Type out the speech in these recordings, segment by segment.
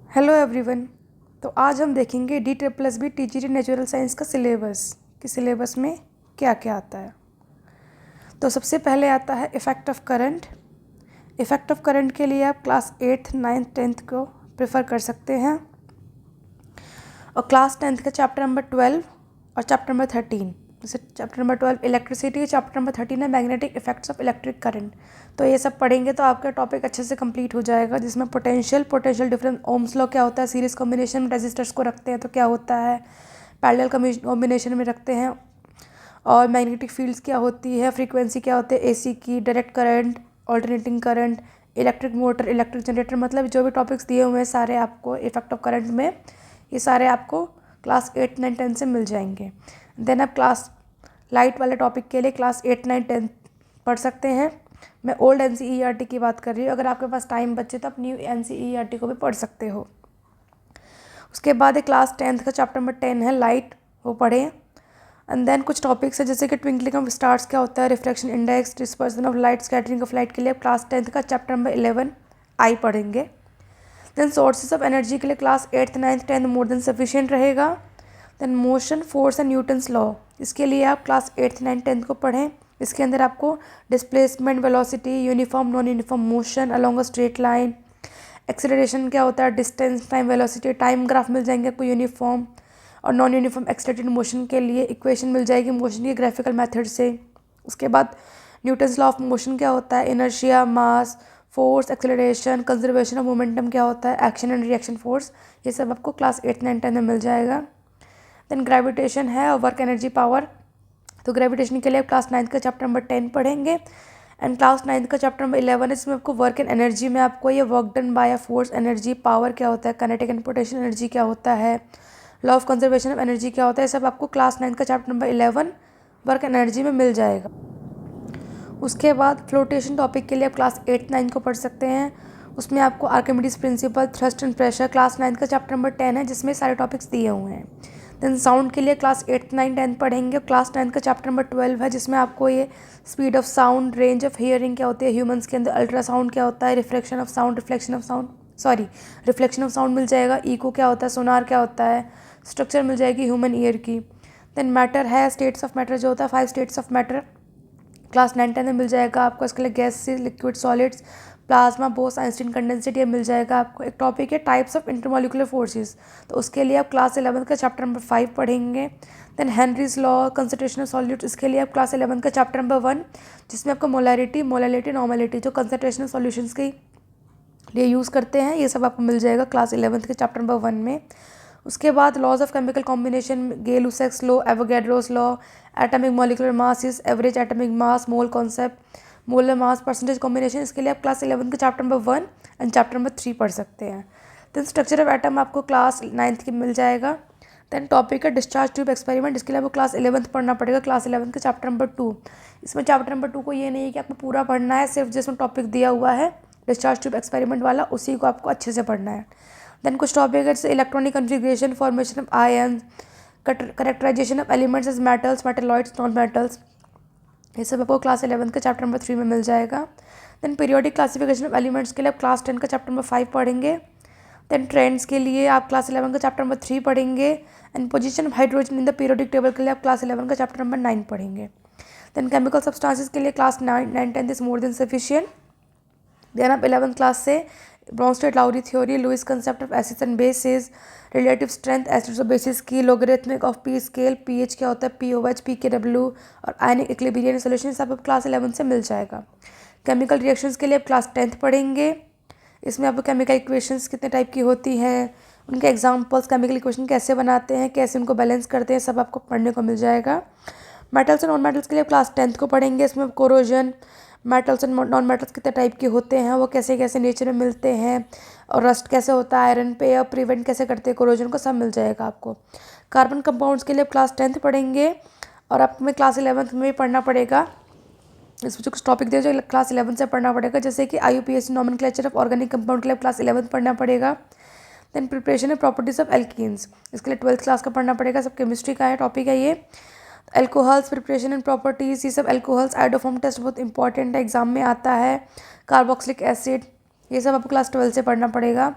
Hello everyone. तो आज हम देखेंगे D++ TGT नेचुरल साइंस का सिलेबस कि सिलेबस में क्या क्या आता है। तो सबसे पहले आता है effect of current. Effect of current के लिए आप क्लास 8th 9th 10th को प्रेफर कर सकते हैं, और क्लास 10th का चैप्टर नंबर 12 और चैप्टर नंबर 13, जैसे chapter number 12 electricity, chapter number 13 है magnetic effects of electric current. तो ये सब पढ़ेंगे तो आपका टॉपिक अच्छे से कंप्लीट हो जाएगा, जिसमें पोटेंशियल डिफरेंस, ओम्स लॉ क्या होता है, सीरीज कॉम्बिनेशन में रेजिस्टर्स को रखते हैं तो क्या होता है, पैरेलल कॉम्बिनेशन में रखते हैं, और मैग्नेटिक फील्ड्स क्या होती है, फ्रीक्वेंसी क्या होती है एसी की, direct current, alternating current, electric motor, electric generator, मतलब जो भी टॉपिक्स दिए हुए हैं सारे आपको इफेक्ट ऑफ करंट में, ये सारे आपको क्लास 8 9 10 से मिल जाएंगे। देन आप क्लास लाइट वाले टॉपिक के लिए क्लास 8 9 10 पढ़ सकते हैं। मैं ओल्ड NCERT की बात कर रही हूँ, अगर आपके पास टाइम बचे तो आप न्यू NCERT को भी पढ़ सकते हो। उसके बाद एक क्लास 10th का चैप्टर नंबर 10 है लाइट, वो पढ़ें। एंड देन कुछ टॉपिक्स है जैसे कि ट्विंकलिंग ऑफ स्टार्स क्या होता है, reflection index, dispersion of light, scattering of light के लिए क्लास 10th का चैप्टर नंबर 11 आई पढ़ेंगे। देन सोर्सेज ऑफ एनर्जी के लिए class 8th 9th 10th more than sufficient रहेगा। Then motion force and Newton's law, इसके लिए आप क्लास 8th 9th 10th को पढ़ें। इसके अंदर आपको displacement, velocity, uniform non uniform motion along a straight line, acceleration क्या होता है, distance, time, velocity, time graph मिल जाएंगे आपको यूनिफॉर्म और नॉन यूनिफॉर्म एक्सेलरेटेड मोशन के लिए इक्वेशन मिल जाएगी मोशन की ग्राफिकल मेथड से। उसके बाद न्यूटन्स लॉ ऑफ मोशन क्या होता है, inertia, mass, force, acceleration, conservation of momentum क्या होता है, एक्शन एंड रिएक्शन फोर्स, ये सब आपको क्लास 8 9 10 में मिल जाएगा। देन ग्रेविटेशन है और वर्क एनर्जी पावर, तो ग्रेविटेशन के लिए आप क्लास 9th का चैप्टर नंबर 10 पढ़ेंगे। एंड क्लास 9th का चैप्टर नंबर 11 इसमें आपको वर्क एंड एनर्जी में आपको ये work done by force, energy, power क्या होता है, काइनेटिक एंड पोटेंशियल एनर्जी क्या होता है, law of conservation of energy क्या होता है, सब आपको क्लास 9th का चैप्टर नंबर 11 वर्क एनर्जी में मिल जाएगा। उसके बाद फ्लोटेशन टॉपिक के लिए आप क्लास 8 9 को पढ़ सकते हैं। उसमें आपको Archimedes principal, thrust and pressure, class 9 का चैप्टर नंबर 10 है जिसमें सारे टॉपिक्स दिए हुए हैं। देन साउंड के लिए क्लास 8 9 10 पढ़ेंगे। क्लास 9 का चैप्टर नंबर 12 है जिसमें आपको ये speed of sound, range of hearing क्या होती है ह्यूमंस के अंदर, अल्ट्रासाउंड क्या होता है, रिफ्लेक्शन ऑफ साउंड मिल जाएगा, इको क्या होता है, सोनार क्या होता है, स्ट्रक्चर मिल जाएगी ह्यूमन ईयर की। देन मैटर है, स्टेट्स ऑफ मैटर जो होता है 5 स्टेट्स ऑफ मैटर क्लास 9 10 में मिल जाएगा आपको। इसके लिए gas, liquid, solids, plasma, Bose, Einstein condensate, ये मिल जाएगा आपको। एक टॉपिक है टाइप्स ऑफ इंटरमोलिकुलर फोर्सेस, तो उसके लिए आप क्लास 11 का चैप्टर नंबर 5 पढ़ेंगे। Then Henry's law, concentration of solutes, इसके लिए आप क्लास 11 का चैप्टर नंबर 1, जिसमें आपको मोलैरिटी, नॉर्मेलिटी जो कंसंट्रेशन ऑफ सॉल्यूशंस के लिए यूज़ करते हैं, ये सब आपको मिल जाएगा क्लास 11 के चैप्टर नंबर 1 में। उसके बाद laws of chemical combination, Gay Lussac's law, Avogadro's law, atomic molecular mass is average atomic mass, mole concept, molar mass, percentage combination, इसके लिए आप क्लास 11 के chapter number 1 and chapter number 3 पढ़ सकते हैं। देन स्ट्रक्चर ऑफ एटम आपको class 9th की मिल जाएगा। देन टॉपिक है डिस्चार्ज ट्यूब एक्सपेरिमेंट, इसके लिए आपको क्लास 11th पढ़ना पड़ेगा, क्लास 11 के चैप्टर नंबर 2। इसमें चैप्टर नंबर 2 को ये नहीं है कि आपको पूरा पढ़ना है, सिर्फ जिसमें टॉपिक दिया हुआ है डिस्चार्ज ट्यूब एक्सपेरिमेंट वाला उसी को आपको अच्छे से पढ़ना है। देन कुछ टॉपिक है जैसे electronic configuration, formation of ion, characterisation of elements as metals, metalloids, non metals, ये सब आपको क्लास 11 के चैप्टर नंबर 3 में मिल जाएगा। Then periodic classification of elements के लिए आप क्लास 10 का चैप्टर नंबर 5 पढ़ेंगे। देन ट्रेंड्स के लिए आप क्लास 11 का चैप्टर नंबर 3 पढ़ेंगे। And position of hydrogen in the periodic table के लिए आप क्लास 11 का चैप्टर नंबर 9 पढ़ेंगे। देन केमिकल सब्सटेंसेस के लिए class 9 10 is more than sufficient. Then आप 11th क्लास से Bronsted Lowry theory, Lewis concept of acids and bases, relative strength acids और बेसिस की, logarithmic of p scale, pH क्या होता है, पीओएच, पीकेडब्ल्यू और आयनिक इक्विलिब्रियम सॉल्यूशन, सब आप क्लास 11 से मिल जाएगा। केमिकल रिएक्शंस के लिए आप क्लास 10th पढ़ेंगे। इसमें आपको केमिकल इक्वेशंस कितने टाइप की होती हैं, उनके एग्जाम्पल्स, केमिकल इक्वेशन कैसे बनाते हैं, कैसे उनको बैलेंस करते हैं, सब आपको पढ़ने को मिल जाएगा। मेटल्स और नॉन मेटल्स के लिए क्लास 10th को पढ़ेंगे। इसमें corrosion, metals and non metals कितने टाइप के होते हैं, वो कैसे कैसे नेचर में मिलते हैं, और रस्ट कैसे होता है आयरन पे, और प्रिवेंट कैसे करते हैं कोरोजन को, सब मिल जाएगा आपको। कार्बन कंपाउंड्स के लिए आप क्लास 10th पढ़ेंगे, और आपको में क्लास 11th में भी पढ़ना पड़ेगा। इसमें जो कुछ टॉपिक दिए जो क्लास 11 से पढ़ना पड़ेगा, जैसे कि IUPAC nomenclature of organic compound के लिए क्लास 11 पढ़ना पड़ेगा। Then preparation and properties of alkenes, इसके लिए 12th क्लास का पढ़ना पड़ेगा, सब केमिस्ट्री का है टॉपिक है ये। एल्कोहल्स, प्रिपरेशन एंड प्रॉपर्टीज़, ये सब एल्कोहल्स, आइडोफॉर्म टेस्ट बहुत इंपॉर्टेंट है, एग्जाम में आता है। कार्बोक्सिलिक एसिड, ये सब आपको क्लास 12 से पढ़ना पड़ेगा।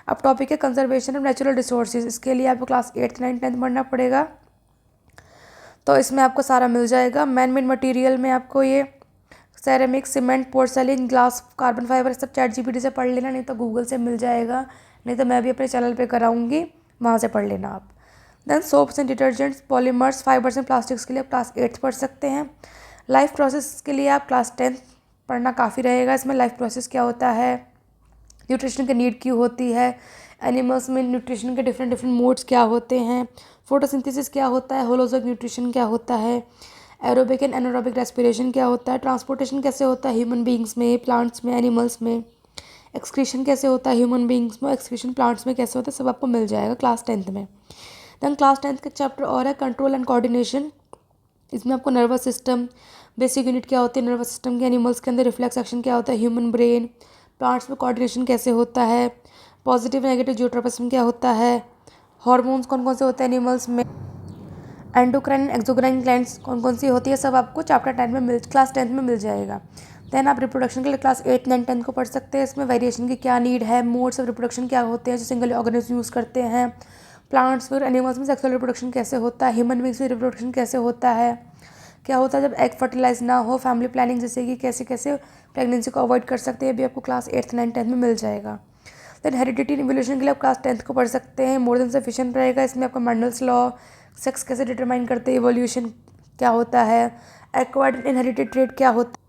अब टॉपिक है कंजर्वेशन ऑफ नेचुरल रिसोर्सेज, इसके लिए आपको क्लास 8th 9th 10th पढ़ना पड़ेगा। तो इसमें आपको सारा मिल जाएगा। मैन मेड मटीरियल में आपको ये ceramic, cement, porcelain, glass, carbon fibre सब ChatGPT से पढ़ लेना, नहीं तो गूगल से मिल जाएगा, नहीं तो मैं भी अपने चैनल पे कराऊंगी, वहाँ से पढ़ लेना आप। Then soaps and detergents, polymers, fibres and plastics के लिए आप क्लास 8th पढ़ सकते हैं। लाइफ प्रोसेस के लिए आप क्लास 10th पढ़ना काफ़ी रहेगा। इसमें लाइफ प्रोसेस क्या होता है, न्यूट्रिशन की नीड क्यों होती है, एनिमल्स में न्यूट्रिशन के डिफरेंट डिफरेंट मोड्स क्या होते हैं, फोटोसिंथेसिस क्या होता है, होलोजोइक न्यूट्रिशन क्या होता है, एरोबिक एंड एनारोबिक रेस्पिरेशन क्या होता है, ट्रांसपोर्टेशन कैसे होता है ह्यूमन बींग्स में, प्लांट्स में, एनिमल्स में, एक्सक्रीशन कैसे होता है ह्यूमन बींग्स में, एक्सक्रीशन प्लांट्स में कैसे होता है, सब आपको मिल जाएगा क्लास 10th में। दैन क्लास 10th का चैप्टर और है कंट्रोल एंड कोऑर्डिनेशन। इसमें आपको नर्वस सिस्टम, बेसिक यूनिट क्या होती है नर्वस सिस्टम के, एनिमल्स के अंदर रिफ्लेक्स एक्शन क्या होता है, ह्यूमन ब्रेन, प्लांट्स में कोऑर्डिनेशन कैसे होता है, पॉजिटिव नेगेटिव जियोट्रोपिज्म क्या होता है, हार्मोन्स कौन कौन से होते हैं एनिमल्स में, एंडोक्राइन एक्सोक्राइन ग्लैंड्स कौन कौन सी होती है, सब आपको चैप्टर 10 में क्लास 10th में मिल जाएगा। देन आप रिप्रोडक्शन के लिए क्लास 8 9 10 को पढ़ सकते हैं। इसमें वेरिएशन की क्या नीड है, मोड्स ऑफ रिप्रोडक्शन क्या होते हैं जो सिंगल ऑर्गेनिज्म यूज़ करते हैं, प्लांट्स और एनिमल्स में सेक्सुअल रिप्रोडक्शन कैसे होता है, ह्यूमन बींग्स में रिप्रोडक्शन कैसे होता है, क्या होता है जब एग फर्टिलाइज ना हो, फैमिली प्लानिंग जैसे कि कैसे कैसे प्रेगनेंसी को अवॉइड कर सकते हैं, भी आपको क्लास 8th 9 10 में मिल जाएगा। देन हेरिडिटी इवोल्यूशन के लिए आप क्लास 10th को पढ़ सकते हैं, मोर देन सफिशिएंट रहेगा। इसमें आपका मेंडल्स लॉ, सेक्स कैसे डिटरमाइन करते हैं, इवोल्यूशन क्या होता है, एक्वायर्ड इनहेरिटेड ट्रेट क्या होता है,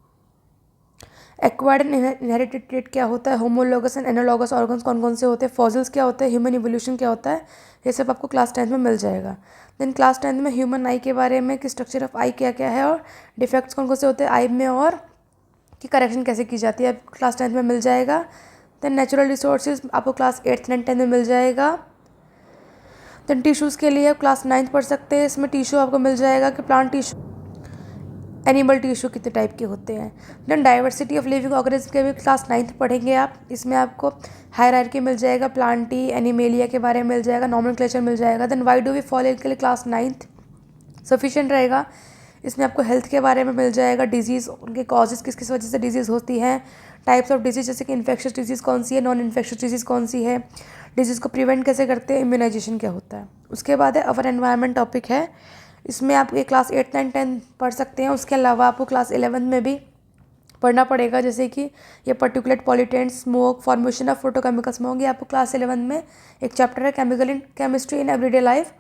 एक्वायर्ड इनहेरिटेड ट्रेट क्या होता है, होमोलोगस एंड एनालॉगस ऑर्गन्स कौन कौन से होते हैं, फॉसिल्स क्या होता है, ह्यूमन इवोल्यूशन क्या होता है, ये सब आपको क्लास 10th में मिल जाएगा। देन क्लास 10th में ह्यूमन आई के बारे में कि स्ट्रक्चर ऑफ आई क्या क्या है और डिफेक्ट्स कौन कौन से होते हैं आई में और की करेक्शन कैसे की जाती है, आपको क्लास 10th में मिल जाएगा। देन नेचुरल रिसोर्सेज आपको क्लास 8th 9 10 में मिल जाएगा। देन टिश्यूज़ के लिए आप क्लास 9th पढ़ सकते हैं। इसमें टिश्यू आपको मिल जाएगा कि प्लांट टिश्यू, एनिमल टिश्यू कितने टाइप के होते हैं। Then diversity of living organism के भी क्लास 9th पढ़ेंगे आप। इसमें आपको हायरार्की मिल जाएगा, प्लांटी एनिमेलिया के बारे में मिल जाएगा, नॉमेनक्लेचर मिल जाएगा। Then why do we fall के लिए क्लास 9th सफिशिएंट रहेगा। इसमें आपको हेल्थ के बारे में मिल जाएगा, डिजीज़, उनके कॉजेज़ किस किस वजह से डिजीज़ होती हैं, टाइप्स ऑफ डिजीज़ जैसे कि इन्फेक्शियस डिजीज़ कौन सी है, नॉन इन्फेक्शियस डिजीज़ कौन सी है, डिजीज़ को प्रिवेंट कैसे करते हैं, इम्यूनाइजेशन क्या होता है। उसके बाद है अवर एनवायरनमेंट टॉपिक है। इसमें आप ये क्लास 8 9 10 पढ़ सकते हैं। उसके अलावा आपको क्लास 11 में भी पढ़ना पड़ेगा, जैसे कि ये particulate pollutant, smoke, formation of photochemical smoke, ये आपको क्लास 11 में एक चैप्टर है chemical in chemistry in everyday life,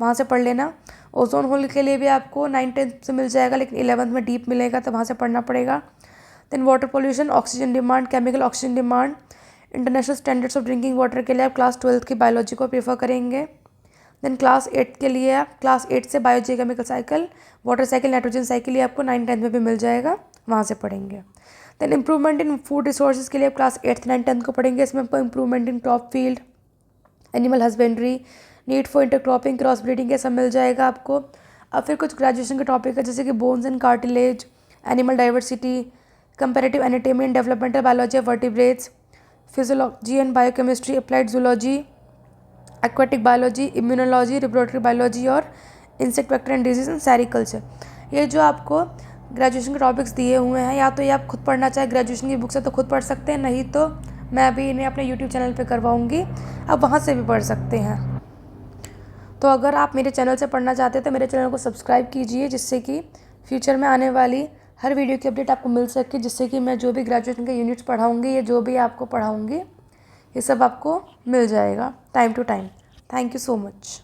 वहाँ से पढ़ लेना। ओजोन होल के लिए भी आपको 9 10 से मिल जाएगा, लेकिन 11th में डीप मिलेगा तो वहाँ से पढ़ना पड़ेगा। Then water pollution, oxygen demand, chemical oxygen demand, international standards of drinking water के लिए आप क्लास 12th की बायोलॉजी को प्रेफर करेंगे। देन क्लास 8 के लिए आप क्लास 8 से biogeochemical cycle, water cycle, nitrogen cycle ये आपको 9 10 में भी मिल जाएगा, वहाँ से पढ़ेंगे। Then improvement in food resources के लिए आप क्लास 8th 9 10 को पढ़ेंगे। इसमें आपको improvement in crop field, animal husbandry, need for intercropping, cross breeding, ये सब मिल जाएगा आपको। अब फिर कुछ ग्रेजुएशन के टॉपिक है जैसे कि bones and cartilage, animal diversity, comparative anatomy and developmental biology of vertebrates, physiology and biochemistry, applied zoology, aquatic biology, immunology, reproductive biology और insect vector and disease and sericulture. ये जो आपको ग्रेजुएशन के topics दिए हुए हैं, या तो ये आप खुद पढ़ना चाहे ग्रेजुएशन की बुक से तो खुद पढ़ सकते हैं, नहीं तो मैं अभी इन्हें अपने यूट्यूब चैनल पे करवाऊँगी, आप वहाँ से भी पढ़ सकते हैं। तो अगर आप मेरे चैनल से पढ़ना चाहते हैं तो मेरे चैनल को सब्सक्राइब कीजिए, जिससे कि फ्यूचर में आने वाली हर वीडियो की अपडेट आपको मिल सके, जिससे कि मैं जो भी ग्रेजुएशन के यूनिट्स पढ़ाऊँगी या जो भी आपको पढ़ाऊँगी ये सब आपको मिल जाएगा time to time. Thank you so much.